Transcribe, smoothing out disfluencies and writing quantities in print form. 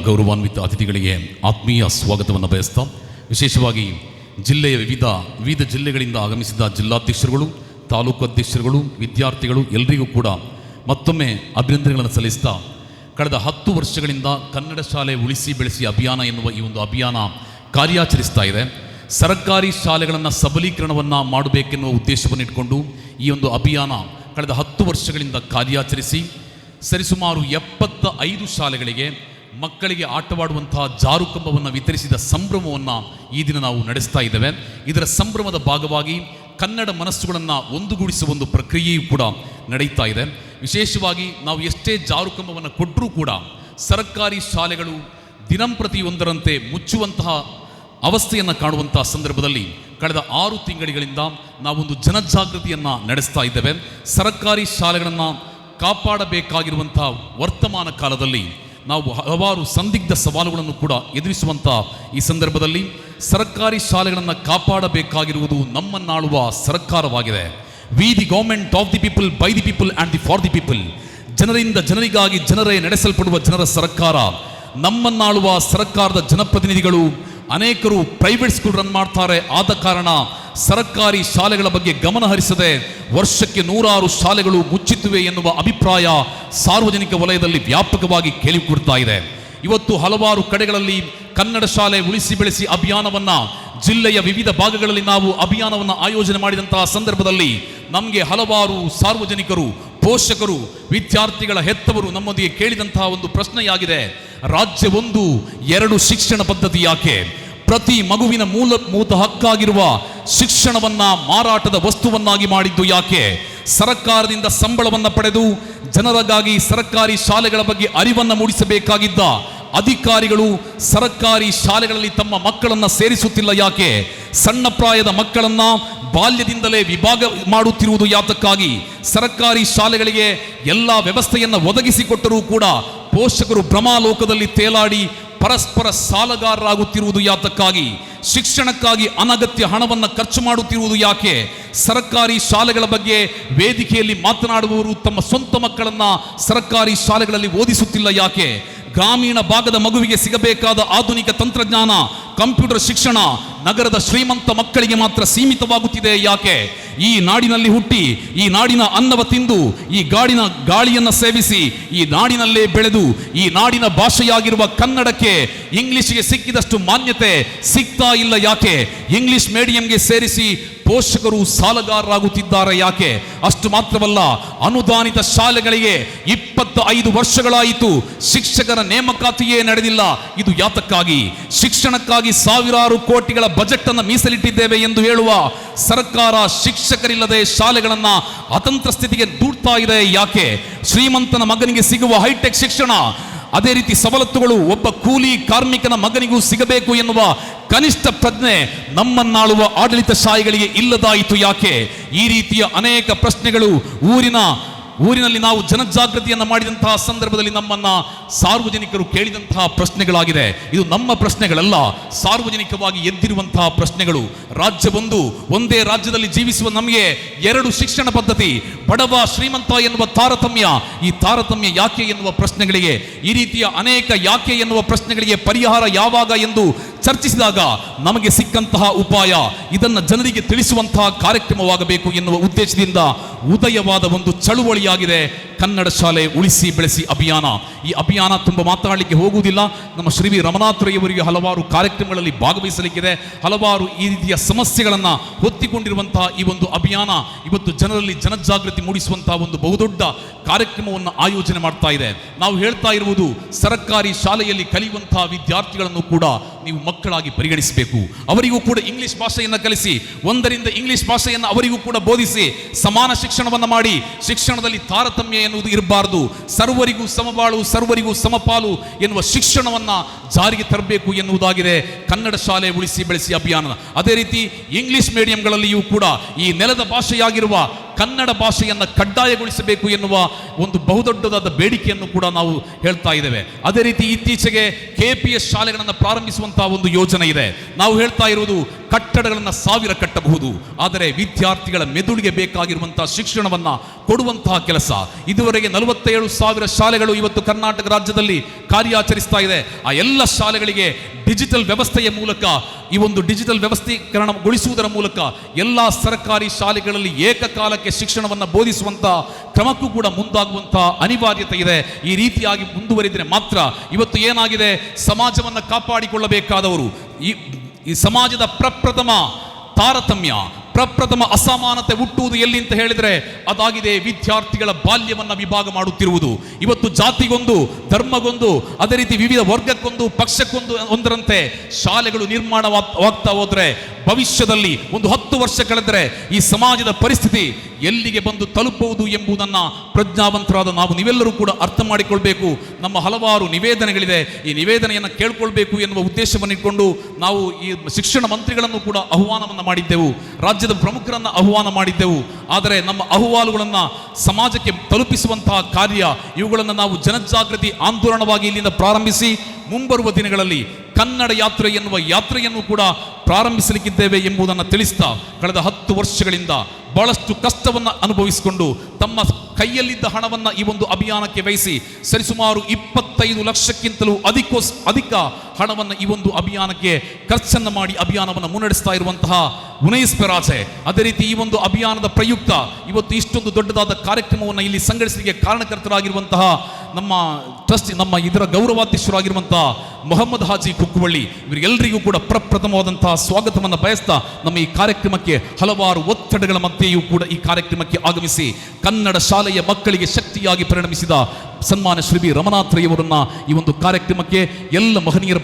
ಗೌರವಾನ್ವಿತ ಅತಿಥಿಗಳಿಗೆ ಆತ್ಮೀಯ ಸ್ವಾಗತವನ್ನು ಬಯಸ್ತಾ, ವಿಶೇಷವಾಗಿ ಜಿಲ್ಲೆಯ ವಿವಿಧ ಜಿಲ್ಲೆಗಳಿಂದ ಆಗಮಿಸಿದ ಜಿಲ್ಲಾಧ್ಯಕ್ಷರುಗಳು, ತಾಲೂಕು ಅಧ್ಯಕ್ಷರುಗಳು, ವಿದ್ಯಾರ್ಥಿಗಳು ಎಲ್ಲರಿಗೂ ಕೂಡ ಮತ್ತೊಮ್ಮೆ ಅಭಿನಂದನೆಗಳನ್ನು ಸಲ್ಲಿಸ್ತಾ, ಕಳೆದ 10 ವರ್ಷಗಳಿಂದ ಕನ್ನಡ ಶಾಲೆ ಉಳಿಸಿ ಬೆಳೆಸಿ ಅಭಿಯಾನ ಎನ್ನುವ ಈ ಒಂದು ಅಭಿಯಾನ ಕಾರ್ಯಾಚರಿಸ್ತಾ ಇದೆ. ಸರ್ಕಾರಿ ಶಾಲೆಗಳನ್ನು ಸಬಲೀಕರಣವನ್ನು ಮಾಡಬೇಕೆನ್ನುವ ಉದ್ದೇಶವನ್ನು ಇಟ್ಕೊಂಡು ಈ ಒಂದು ಅಭಿಯಾನ ಕಳೆದ 10 ವರ್ಷಗಳಿಂದ ಕಾರ್ಯಾಚರಿಸಿ ಸರಿಸುಮಾರು 75 ಶಾಲೆಗಳಿಗೆ ಮಕ್ಕಳಿಗೆ ಆಟವಾಡುವಂತಹ ಜಾರುಕಂಬವನ್ನು ವಿತರಿಸಿದ ಸಂಭ್ರಮವನ್ನು ಈ ದಿನ ನಾವು ನಡೆಸ್ತಾ ಇದ್ದೇವೆ. ಇದರ ಸಂಭ್ರಮದ ಭಾಗವಾಗಿ ಕನ್ನಡ ಮನಸ್ಸುಗಳನ್ನು ಒಂದುಗೂಡಿಸುವ ಒಂದು ಪ್ರಕ್ರಿಯೆಯೂ ಕೂಡ ನಡೀತಾ ಇದೆ. ವಿಶೇಷವಾಗಿ ನಾವು ಎಷ್ಟೇ ಜಾರುಕಂಬವನ್ನು ಕೊಟ್ಟರೂ ಕೂಡ ಸರ್ಕಾರಿ ಶಾಲೆಗಳು ದಿನಂಪ್ರತಿ ಒಂದರಂತೆ ಮುಚ್ಚುವಂತಹ ಅವಸ್ಥೆಯನ್ನು ಕಾಣುವಂತಹ ಸಂದರ್ಭದಲ್ಲಿ ಕಳೆದ 6 ತಿಂಗಳಿಂದ ನಾವೊಂದು ಜನಜಾಗೃತಿಯನ್ನು ನಡೆಸ್ತಾ ಇದ್ದೇವೆ. ಸರ್ಕಾರಿ ಶಾಲೆಗಳನ್ನು ಕಾಪಾಡಬೇಕಾಗಿರುವಂತಹ ವರ್ತಮಾನ ಕಾಲದಲ್ಲಿ ನಾವು ಹಲವಾರು ಸಂದಿಗ್ಧ ಸವಾಲುಗಳನ್ನು ಕೂಡ ಎದುರಿಸುವಂಥ ಈ ಸಂದರ್ಭದಲ್ಲಿ ಸರ್ಕಾರಿ ಶಾಲೆಗಳನ್ನು ಕಾಪಾಡಬೇಕಾಗಿರುವುದು ನಮ್ಮನ್ನಾಳುವ ಸರ್ಕಾರವಾಗಿದೆ. We the government of the people, by the people and the for the people. ಜನರಿಂದ ಜನರಿಗಾಗಿ ಜನರೇ ನಡೆಸಲ್ಪಡುವ ಜನರ ಸರ್ಕಾರ. ನಮ್ಮನ್ನಾಳುವ ಸರ್ಕಾರದ ಜನಪ್ರತಿನಿಧಿಗಳು ಅನೇಕರು ಪ್ರೈವೇಟ್ ಸ್ಕೂಲ್ ರನ್ ಮಾಡ್ತಾರೆ. ಆದ ಕಾರಣ ಸರ್ಕಾರಿ ಶಾಲೆಗಳ ಬಗ್ಗೆ ಗಮನ ಹರಿಸದೆ ವರ್ಷಕ್ಕೆ 100 ಶಾಲೆಗಳು ಮುಚ್ಚುತ್ತಿವೆ ಎನ್ನುವ ಅಭಿಪ್ರಾಯ ಸಾರ್ವಜನಿಕ ವಲಯದಲ್ಲಿ ವ್ಯಾಪಕವಾಗಿ ಕೇಳಿಕೊಡ್ತಾ ಇದೆ. ಇವತ್ತು ಹಲವಾರು ಕಡೆಗಳಲ್ಲಿ ಕನ್ನಡ ಶಾಲೆ ಉಳಿಸಿ ಬೆಳೆಸಿ ಅಭಿಯಾನವನ್ನು ಜಿಲ್ಲೆಯ ವಿವಿಧ ಭಾಗಗಳಲ್ಲಿ ನಾವು ಅಭಿಯಾನವನ್ನು ಆಯೋಜನೆ ಮಾಡಿದಂತಹ ಸಂದರ್ಭದಲ್ಲಿ ನಮಗೆ ಹಲವಾರು ಸಾರ್ವಜನಿಕರು, ಪೋಷಕರು, ವಿದ್ಯಾರ್ಥಿಗಳ ಹೆತ್ತವರು ನಮ್ಮೊಂದಿಗೆ ಕೇಳಿದಂತಹ ಒಂದು ಪ್ರಶ್ನೆಯಾಗಿದೆ: ರಾಜ್ಯ 1, 2 ಶಿಕ್ಷಣ ಪದ್ಧತಿ ಯಾಕೆ? ಪ್ರತಿ ಮಗುವಿನ ಮೂಲಭೂತ ಹಕ್ಕಾಗಿರುವ ಶಿಕ್ಷಣವನ್ನ ಮಾರಾಟದ ವಸ್ತುವನ್ನಾಗಿ ಮಾಡಿದ್ದು ಯಾಕೆ? ಸರ್ಕಾರದಿಂದ ಸಂಬಳವನ್ನು ಪಡೆದು ಜನರಿಗಾಗಿ ಸರ್ಕಾರಿ ಶಾಲೆಗಳ ಬಗ್ಗೆ ಅರಿವನ್ನು ಮೂಡಿಸಬೇಕಾಗಿದ್ದ ಅಧಿಕಾರಿಗಳು ಸರ್ಕಾರಿ ಶಾಲೆಗಳಲ್ಲಿ ತಮ್ಮ ಮಕ್ಕಳನ್ನು ಸೇರಿಸುತ್ತಿಲ್ಲ ಯಾಕೆ? ಸಣ್ಣ ಪ್ರಾಯದ ಮಕ್ಕಳನ್ನ ಬಾಲ್ಯದಿಂದಲೇ ವಿಭಾಗ ಮಾಡುತ್ತಿರುವುದು ಯಾತಕ್ಕಾಗಿ? ಸರ್ಕಾರಿ ಶಾಲೆಗಳಿಗೆ ಎಲ್ಲ ವ್ಯವಸ್ಥೆಯನ್ನು ಒದಗಿಸಿಕೊಟ್ಟರೂ ಕೂಡ ಪೋಷಕರು ಭ್ರಮಾಲೋಕದಲ್ಲಿ ತೇಲಾಡಿ ಪರಸ್ಪರ ಸಾಲಗಾರರಾಗುತ್ತಿರುವುದು ಯಾತಕ್ಕಾಗಿ? ಶಿಕ್ಷಣಕ್ಕಾಗಿ ಅನಗತ್ಯ ಹಣವನ್ನು ಖರ್ಚು ಮಾಡುತ್ತಿರುವುದು ಯಾಕೆ? ಸರ್ಕಾರಿ ಶಾಲೆಗಳ ಬಗ್ಗೆ ವೇದಿಕೆಯಲ್ಲಿ ಮಾತನಾಡುವವರು ತಮ್ಮ ಸ್ವಂತ ಮಕ್ಕಳನ್ನ ಸರ್ಕಾರಿ ಶಾಲೆಗಳಲ್ಲಿ ಓದಿಸುತ್ತಿಲ್ಲ ಯಾಕೆ? ಗ್ರಾಮೀಣ ಭಾಗದ ಮಗುವಿಗೆ ಸಿಗಬೇಕಾದ ಆಧುನಿಕ ತಂತ್ರಜ್ಞಾನ, ಕಂಪ್ಯೂಟರ್ ಶಿಕ್ಷಣ ನಗರದ ಶ್ರೀಮಂತ ಮಕ್ಕಳಿಗೆ ಮಾತ್ರ ಸೀಮಿತವಾಗುತ್ತಿದೆ ಯಾಕೆ? ಈ ನಾಡಿನಲ್ಲಿ ಹುಟ್ಟಿ, ಈ ನಾಡಿನ ಅನ್ನವ ತಿಂದು, ಈ ಗಾಳಿಯನ್ನು ಸೇವಿಸಿ, ಈ ನಾಡಿನಲ್ಲೇ ಬೆಳೆದು, ಈ ನಾಡಿನ ಭಾಷೆಯಾಗಿರುವ ಕನ್ನಡಕ್ಕೆ ಇಂಗ್ಲಿಷ್ಗೆ ಸಿಕ್ಕಿದಷ್ಟು ಮಾನ್ಯತೆ ಸಿಗ್ತಾ ಇಲ್ಲ ಯಾಕೆ? ಇಂಗ್ಲಿಷ್ ಮೀಡಿಯಂಗೆ ಸೇರಿಸಿ ಪೋಷಕರು ಸಾಲಗಾರರಾಗುತ್ತಿದ್ದಾರೆ ಯಾಕೆ? ಅಷ್ಟು ಮಾತ್ರವಲ್ಲ, ಅನುದಾನಿತ ಶಾಲೆಗಳಿಗೆ 25 ವರ್ಷಗಳಾಯಿತು, ಶಿಕ್ಷಕರ ನೇಮಕಾತಿಯೇ ನಡೆದಿಲ್ಲ. ಇದು ಯಾತಕ್ಕಾಗಿ? ಶಿಕ್ಷಣಕ್ಕಾಗಿ ಸಾವಿರಾರು ಕೋಟಿಗಳ ಬಜೆಟ್ ಅನ್ನು ಮೀಸಲಿಟ್ಟಿದ್ದೇವೆ ಎಂದು ಹೇಳುವ ಸರ್ಕಾರ ಶಿಕ್ಷಕರಿಲ್ಲದೆ ಶಾಲೆಗಳನ್ನ ಅತಂತ್ರ ಸ್ಥಿತಿಗೆ ದೂಡ್ತಾ ಇದೆ ಯಾಕೆ? ಶ್ರೀಮಂತನ ಮಗನಿಗೆ ಸಿಗುವ ಹೈಟೆಕ್ ಶಿಕ್ಷಣ, ಅದೇ ರೀತಿ ಸವಲತ್ತುಗಳು ಒಬ್ಬ ಕೂಲಿ ಕಾರ್ಮಿಕನ ಮಗನಿಗೂ ಸಿಗಬೇಕು ಎನ್ನುವ ಕನಿಷ್ಠ ಪ್ರಜ್ಞೆ ನಮ್ಮನ್ನಾಳುವ ಆಡಳಿತ ಶಾಹಿಗಳಿಗೆ ಇಲ್ಲದಾಯಿತು ಯಾಕೆ? ಈ ರೀತಿಯ ಅನೇಕ ಪ್ರಶ್ನೆಗಳು ಊರಿನಲ್ಲಿ ನಾವು ಜನಜಾಗೃತಿಯನ್ನು ಮಾಡಿದಂತಹ ಸಂದರ್ಭದಲ್ಲಿ ನಮ್ಮನ್ನ ಸಾರ್ವಜನಿಕರು ಕೇಳಿದಂತಹ ಪ್ರಶ್ನೆಗಳಾಗಿದೆ. ಇದು ನಮ್ಮ ಪ್ರಶ್ನೆಗಳಲ್ಲ, ಸಾರ್ವಜನಿಕವಾಗಿ ಎದ್ದಿರುವಂತಹ ಪ್ರಶ್ನೆಗಳು. ರಾಜ್ಯ 1, ಒಂದೇ ರಾಜ್ಯದಲ್ಲಿ ಜೀವಿಸುವ ನಮಗೆ 2 ಶಿಕ್ಷಣ ಪದ್ಧತಿ, ಬಡವ ಶ್ರೀಮಂತ ಎನ್ನುವ ತಾರತಮ್ಯ, ಈ ತಾರತಮ್ಯ ಯಾಕೆ ಎನ್ನುವ ಪ್ರಶ್ನೆಗಳಿಗೆ, ಈ ರೀತಿಯ ಅನೇಕ ಯಾಕೆ ಎನ್ನುವ ಪ್ರಶ್ನೆಗಳಿಗೆ ಪರಿಹಾರ ಯಾವಾಗ ಎಂದು ಚರ್ಚಿಸಿದಾಗ ನಮಗೆ ಸಿಕ್ಕಂತಹ ಉಪಾಯ ಇದನ್ನು ಜನರಿಗೆ ತಿಳಿಸುವಂತಹ ಕಾರ್ಯಕ್ರಮವಾಗಬೇಕು ಎನ್ನುವ ಉದ್ದೇಶದಿಂದ ಉದಯವಾದ ಒಂದು ಚಳುವಳಿಯಾಗಿದೆ ಕನ್ನಡ ಶಾಲೆ ಉಳಿಸಿ ಬೆಳೆಸಿ ಅಭಿಯಾನ. ಈ ಅಭಿಯಾನ ತುಂಬ ಮಾತನಾಡಲಿಕ್ಕೆ ಹೋಗುವುದಿಲ್ಲ. ನಮ್ಮ ಶ್ರೀ ವಿ ರಮನಾಥರಯವರಿಗೆ ಹಲವಾರು ಕಾರ್ಯಕ್ರಮಗಳಲ್ಲಿ ಭಾಗವಹಿಸಲಿಕ್ಕಿದೆ. ಹಲವಾರು ಈ ರೀತಿಯ ಸಮಸ್ಯೆಗಳನ್ನು ಹೊತ್ತಿಕೊಂಡಿರುವಂತಹ ಈ ಒಂದು ಅಭಿಯಾನ ಇವತ್ತು ಜನರಲ್ಲಿ ಜನಜಾಗೃತಿ ಮೂಡಿಸುವಂತಹ ಒಂದು ಬಹುದೊಡ್ಡ ಕಾರ್ಯಕ್ರಮವನ್ನು ಆಯೋಜನೆ ಮಾಡ್ತಾ ಇದೆ. ನಾವು ಹೇಳ್ತಾ ಇರುವುದು, ಸರ್ಕಾರಿ ಶಾಲೆಯಲ್ಲಿ ಕಲಿಯುವಂತಹ ವಿದ್ಯಾರ್ಥಿಗಳನ್ನು ಕೂಡ ನೀವು ಮಕ್ಕಳಾಗಿ ಪರಿಗಣಿಸಬೇಕು. ಅವರಿಗೂ ಕೂಡ ಇಂಗ್ಲಿಷ್ ಭಾಷೆಯನ್ನು ಕಲಿಸಿ, 1ರಿಂದ ಇಂಗ್ಲಿಷ್ ಭಾಷೆಯನ್ನು ಅವರಿಗೂ ಕೂಡ ಬೋಧಿಸಿ, ಸಮಾನ ಶಿಕ್ಷಣವನ್ನು ಮಾಡಿ, ಶಿಕ್ಷಣದಲ್ಲಿ ತಾರತಮ್ಯ ಎನ್ನುವುದು ಇರಬಾರದು, ಸರ್ವರಿಗೂ ಸಮಬಾಳು, ಸರ್ವರಿಗೂ ಸಮಪಾಲು ಎನ್ನುವ ಶಿಕ್ಷಣವನ್ನ ಜಾರಿಗೆ ತರಬೇಕು ಎನ್ನುವುದಾಗಿದೆ ಕನ್ನಡ ಶಾಲೆ ಉಳಿಸಿ ಬೆಳೆಸಿ ಅಭಿಯಾನ. ಅದೇ ರೀತಿ ಇಂಗ್ಲಿಷ್ ಮೀಡಿಯಂಗಳಲ್ಲಿಯೂ ಕೂಡ ಈ ನೆಲದ ಭಾಷೆಯಾಗಿರುವ ಕನ್ನಡ ಭಾಷೆಯನ್ನು ಕಡ್ಡಾಯಗೊಳಿಸಬೇಕು ಎನ್ನುವ ಒಂದು ಬಹುದೊಡ್ಡದಾದ ಬೇಡಿಕೆಯನ್ನು ಕೂಡ ನಾವು ಹೇಳ್ತಾ ಇದ್ದೇವೆ. ಅದೇ ರೀತಿ ಇತ್ತೀಚೆಗೆ KPS ಶಾಲೆಗಳನ್ನು ಪ್ರಾರಂಭಿಸುವಂತಹ ಒಂದು ಯೋಜನೆ ಇದೆ. ನಾವು ಹೇಳ್ತಾ ಇರುವುದು ಕಟ್ಟಡಗಳನ್ನು 1000 ಕಟ್ಟಬಹುದು, ಆದರೆ ವಿದ್ಯಾರ್ಥಿಗಳ ಮೆದುಳಿಗೆ ಬೇಕಾಗಿರುವಂತಹ ಶಿಕ್ಷಣವನ್ನ ಕೊಡುವಂತಹ ಕೆಲಸ ಇದುವರೆಗೆ 47,000 ಶಾಲೆಗಳು ಇವತ್ತು ಕರ್ನಾಟಕ ರಾಜ್ಯದಲ್ಲಿ ಕಾರ್ಯಾಚರಿಸ್ತಾ ಇದೆ. ಆ ಎಲ್ಲ ಶಾಲೆಗಳಿಗೆ ಡಿಜಿಟಲ್ ವ್ಯವಸ್ಥೆಯ ಮೂಲಕ, ಈ ಒಂದು ಡಿಜಿಟಲ್ ವ್ಯವಸ್ಥೀಕರಣಗೊಳಿಸುವುದರ ಮೂಲಕ ಎಲ್ಲ ಸರ್ಕಾರಿ ಶಾಲೆಗಳಲ್ಲಿ ಏಕಕಾಲಕ್ಕೆ ಶಿಕ್ಷಣವನ್ನು ಬೋಧಿಸುವಂತಹ ಕ್ರಮಕ್ಕೂ ಕೂಡ ಮುಂದಾಗುವಂತಹ ಅನಿವಾರ್ಯತೆ ಇದೆ. ಈ ರೀತಿಯಾಗಿ ಮುಂದುವರಿದರೆ ಮಾತ್ರ ಇವತ್ತು ಏನಾಗಿದೆ, ಸಮಾಜವನ್ನು ಕಾಪಾಡಿಕೊಳ್ಳಬೇಕಾದವರು, ಈ ಸಮಾಜದ ಪ್ರಪ್ರಥಮ ತಾರತಮ್ಯ, ಪ್ರಪ್ರಥಮ ಅಸಮಾನತೆ ಹುಟ್ಟುವುದು ಎಲ್ಲಿ ಅಂತ ಹೇಳಿದ್ರೆ ಅದಾಗಿದೆ ವಿದ್ಯಾರ್ಥಿಗಳ ಬಾಲ್ಯವನ್ನ ವಿಭಾಗ ಮಾಡುತ್ತಿರುವುದು. ಇವತ್ತು ಜಾತಿಗೊಂದು, ಧರ್ಮಗೊಂದು, ಅದೇ ರೀತಿ ವಿವಿಧ ವರ್ಗಕ್ಕೊಂದು, ಪಕ್ಷಕ್ಕೊಂದು ಒಂದರಂತೆ ಶಾಲೆಗಳು ನಿರ್ಮಾಣವಾಗ್ತಾ ಹೋದ್ರೆ ಭವಿಷ್ಯದಲ್ಲಿ ಒಂದು 10 ವರ್ಷ ಕಳೆದರೆ ಈ ಸಮಾಜದ ಪರಿಸ್ಥಿತಿ ಎಲ್ಲಿಗೆ ಬಂದು ತಲುಪುವುದು ಎಂಬುದನ್ನು ಪ್ರಜ್ಞಾವಂತರಾದ ನೀವೆಲ್ಲರೂ ಕೂಡ ಅರ್ಥ ಮಾಡಿಕೊಳ್ಬೇಕು. ನಮ್ಮ ಹಲವಾರು ನಿವೇದನೆಗಳಿದೆ, ಈ ನಿವೇದನೆಯನ್ನು ಕೇಳ್ಕೊಳ್ಬೇಕು ಎನ್ನುವ ಉದ್ದೇಶವನ್ನು ಇಟ್ಕೊಂಡು ನಾವು ಈ ಶಿಕ್ಷಣ ಮಂತ್ರಿಗಳನ್ನು ಕೂಡ ಆಹ್ವಾನವನ್ನು ಮಾಡಿದ್ದೆವು, ರಾಜ್ಯದ ಪ್ರಮುಖರನ್ನು ಆಹ್ವಾನ ಮಾಡಿದ್ದೆವು. ಆದರೆ ನಮ್ಮ ಅಹವಾಲುಗಳನ್ನು ಸಮಾಜಕ್ಕೆ ತಲುಪಿಸುವಂತಹ ಕಾರ್ಯ, ಇವುಗಳನ್ನು ನಾವು ಜನಜಾಗೃತಿ ಆಂದೋಲನವಾಗಿ ಇಲ್ಲಿಂದ ಪ್ರಾರಂಭಿಸಿ ಮುಂಬರುವ ದಿನಗಳಲ್ಲಿ ಕನ್ನಡ ಯಾತ್ರೆ ಎನ್ನುವ ಯಾತ್ರೆಯನ್ನು ಕೂಡ ಪ್ರಾರಂಭಿಸಲಿಕ್ಕಿದ್ದೇವೆ ಎಂಬುದನ್ನು ತಿಳಿಸ್ತಾ, ಕಳೆದ 10 ವರ್ಷಗಳಿಂದ ಬಹಳಷ್ಟು ಕಷ್ಟವನ್ನು ಅನುಭವಿಸಿಕೊಂಡು ತಮ್ಮ ಕೈಯಲ್ಲಿದ್ದ ಹಣವನ್ನು ಈ ಒಂದು ಅಭಿಯಾನಕ್ಕೆ ವ್ಯಯಿಸಿ ಸರಿಸುಮಾರು 25 ಲಕ್ಷಕ್ಕಿಂತಲೂ ಅಧಿಕ ಹಣವನ್ನು ಈ ಒಂದು ಅಭಿಯಾನಕ್ಕೆ ಖರ್ಚನ್ನು ಮಾಡಿ ಅಭಿಯಾನವನ್ನು ಮುನ್ನಡೆಸ್ತಾ ಇರುವಂತಹ ಉನೈಸ್ ಪೆರಾಜೆ, ಅದೇ ರೀತಿ ಈ ಒಂದು ಅಭಿಯಾನದ ಪ್ರಯುಕ್ತ ಇವತ್ತು ಇಷ್ಟೊಂದು ದೊಡ್ಡದಾದ ಕಾರ್ಯಕ್ರಮವನ್ನು ಇಲ್ಲಿ ಸಂಘಟಿಸಲಿಕ್ಕೆ ಕಾರಣಕರ್ತರಾಗಿರುವಂತಹ ನಮ್ಮ ಇದರ ಗೌರವಾಧ್ಯಕ್ಷರಾಗಿರುವಂತಹ ಮೊಹಮ್ಮದ್ ಹಾಜಿ ಕುಕ್ಕುವಳ್ಳಿ, ಇವರಿಗೆಲ್ಲರಿಗೂ ಕೂಡ ಪ್ರಪ್ರಥಮವಾದಂತಹ ಸ್ವಾಗತವನ್ನು ಬಯಸ್ತಾ ನಮ್ಮ ಈ ಕಾರ್ಯಕ್ರಮಕ್ಕೆ ಹಲವಾರು ಒತ್ತಡಗಳ ಮಧ್ಯೆಯೂ ಕೂಡ ಈ ಕಾರ್ಯಕ್ರಮಕ್ಕೆ ಆಗಮಿಸಿ ಕನ್ನಡ ಶಾಲೆಯ ಮಕ್ಕಳಿಗೆ ಶಕ್ತಿಯಾಗಿ ಪರಿಣಮಿಸಿದ ಸನ್ಮಾನ್ಯ ಶ್ರೀ ರಮನಾಥ್ ರೈ ಅವರನ್ನ ಈ ಒಂದು ಕಾರ್ಯಕ್ರಮಕ್ಕೆ ಎಲ್ಲ ಮಹನೀಯರ